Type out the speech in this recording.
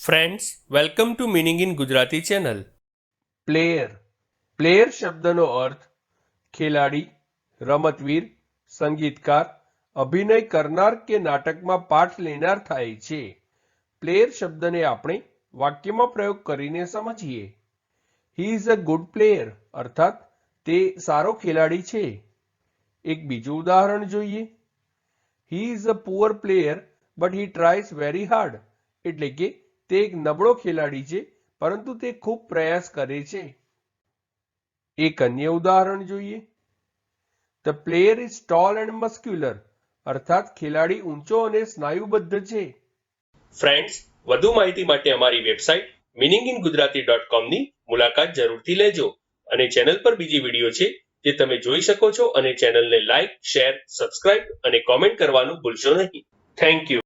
Friends, welcome to meaning in Gujarati channel. Player શબ્દનો અર્થ ખેલાડી, રમતવીર, સંગીતકાર, અભિનય કરનાર કે નાટકમાં પાઠ લેનાર થાય છે. પ્લેયર શબ્દને આપણે વાક્યમાં પ્રયોગ કરીને સમજીએ. He is a good player અર્થાત તે સારો ખેલાડી છે. એક બીજું ઉદાહરણ જોઈએ. He is a poor player but he tries very hard, એટલે કે તે એક નબળો ખેલાડી છે પરંતુ તે ખૂબ પ્રયાસ કરે છે. એક અન્ય ઉદાહરણ જોઈએ. The player is tall and muscular અર્થાત ખેલાડી ઊંચો અને સ્નાયુબદ્ધ છે. ફ્રેન્ડ્સ, વધુ માહિતી માટે અમારી વેબસાઇટ meaninginggujarati.com ની મુલાકાત જરૂરથી લેજો અને ચેનલ પર બીજી વિડીયો છે જે તમે જોઈ શકો છો અને ચેનલને લાઈક, શેર, સબસ્ક્રાઇબ અને કોમેન્ટ કરવાનું ભૂલશો નહીં. Thank you.